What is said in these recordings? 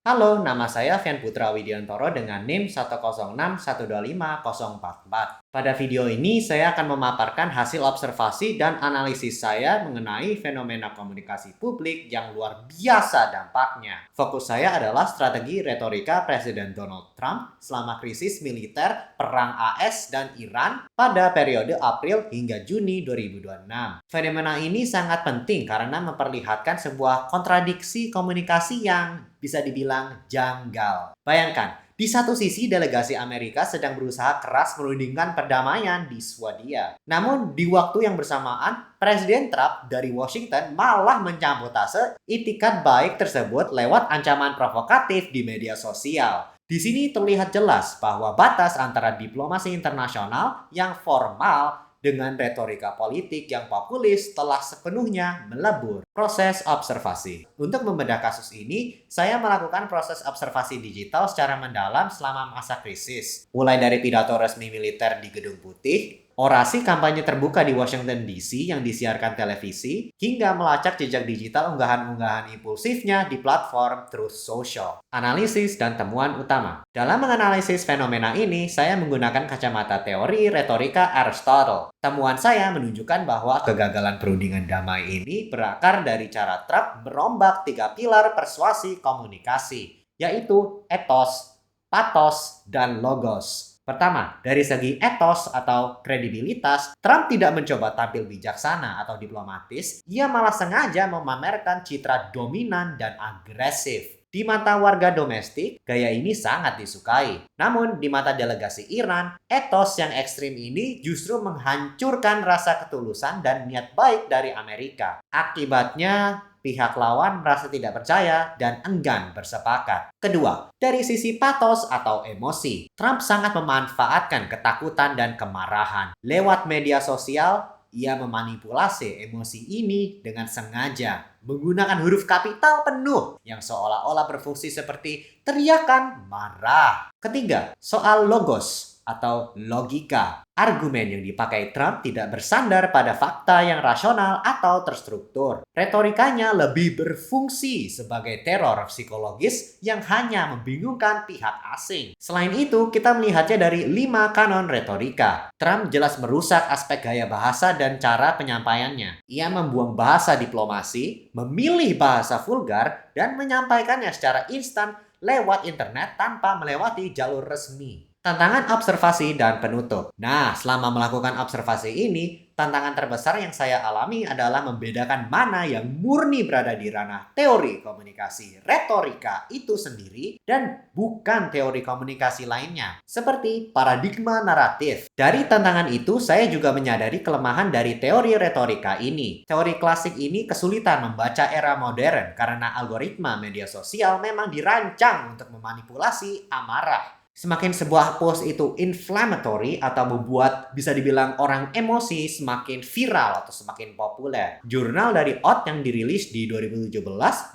Halo, nama saya Fian Putra Widiantoro dengan NIM 106125044. Pada video ini, saya akan memaparkan hasil observasi dan analisis saya mengenai fenomena komunikasi publik yang luar biasa dampaknya. Fokus saya adalah strategi retorika Presiden Donald Trump selama krisis militer perang AS dan Iran pada periode April hingga Juni 2026. Fenomena ini sangat penting karena memperlihatkan sebuah kontradiksi komunikasi yang bisa dibilang janggal. Bayangkan, di satu sisi delegasi Amerika sedang berusaha keras menurunkan perdamaian di Swadia. Namun di waktu yang bersamaan, Presiden Trump dari Washington malah menyambutase itikat baik tersebut lewat ancaman provokatif di media sosial. Di sini terlihat jelas bahwa batas antara diplomasi internasional yang formal dengan retorika politik yang populis telah sepenuhnya melebur. Proses observasi. Untuk membedah kasus ini, saya melakukan proses observasi digital secara mendalam selama masa krisis. Mulai dari pidato resmi militer di Gedung Putih, orasi kampanye terbuka di Washington DC yang disiarkan televisi, hingga melacak jejak digital unggahan-unggahan impulsifnya di platform Truth Social. Analisis dan temuan utama. Dalam menganalisis fenomena ini, saya menggunakan kacamata teori retorika Aristotle. Temuan saya menunjukkan bahwa kegagalan perundingan damai ini berakar dari cara Trump merombak 3 pilar persuasi komunikasi, yaitu etos, pathos, dan logos. Pertama, dari segi etos atau kredibilitas, Trump tidak mencoba tampil bijaksana atau diplomatis, ia malah sengaja memamerkan citra dominan dan agresif. Di mata warga domestik, gaya ini sangat disukai. Namun, di mata delegasi Iran, etos yang ekstrim ini justru menghancurkan rasa ketulusan dan niat baik dari Amerika. Akibatnya, pihak lawan merasa tidak percaya dan enggan bersepakat. Kedua, dari sisi pathos atau emosi, Trump sangat memanfaatkan ketakutan dan kemarahan. Lewat media sosial, ia memanipulasi emosi ini dengan sengaja, menggunakan huruf kapital penuh yang seolah-olah berfungsi seperti teriakan marah. Ketiga, soal logos atau logika. Argumen yang dipakai Trump tidak bersandar pada fakta yang rasional atau terstruktur. Retorikanya lebih berfungsi sebagai teror psikologis yang hanya membingungkan pihak asing. Selain itu, kita melihatnya dari 5 kanon retorika. Trump jelas merusak aspek gaya bahasa dan cara penyampaiannya. Ia membuang bahasa diplomasi, memilih bahasa vulgar, dan menyampaikannya secara instan lewat internet tanpa melewati jalur resmi. Tantangan observasi dan penutup. Nah, selama melakukan observasi ini, tantangan terbesar yang saya alami adalah membedakan mana yang murni berada di ranah teori komunikasi retorika itu sendiri dan bukan teori komunikasi lainnya, seperti paradigma naratif. Dari tantangan itu, saya juga menyadari kelemahan dari teori retorika ini. Teori klasik ini kesulitan membaca era modern karena algoritma media sosial memang dirancang untuk memanipulasi amarah. Semakin sebuah post itu inflammatory atau membuat bisa dibilang orang emosi, semakin viral atau semakin populer. Jurnal dari Oath yang dirilis di 2017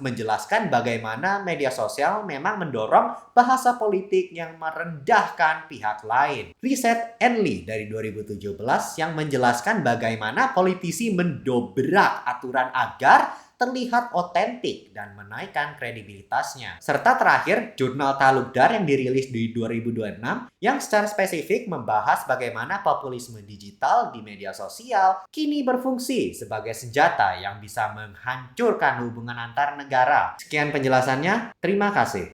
menjelaskan bagaimana media sosial memang mendorong bahasa politik yang merendahkan pihak lain. Riset Enli dari 2017 yang menjelaskan bagaimana politisi mendobrak aturan agar terlihat otentik dan menaikkan kredibilitasnya. Serta terakhir, jurnal Talukdar yang dirilis di 2026 yang secara spesifik membahas bagaimana populisme digital di media sosial kini berfungsi sebagai senjata yang bisa menghancurkan hubungan antar negara. Sekian penjelasannya, terima kasih.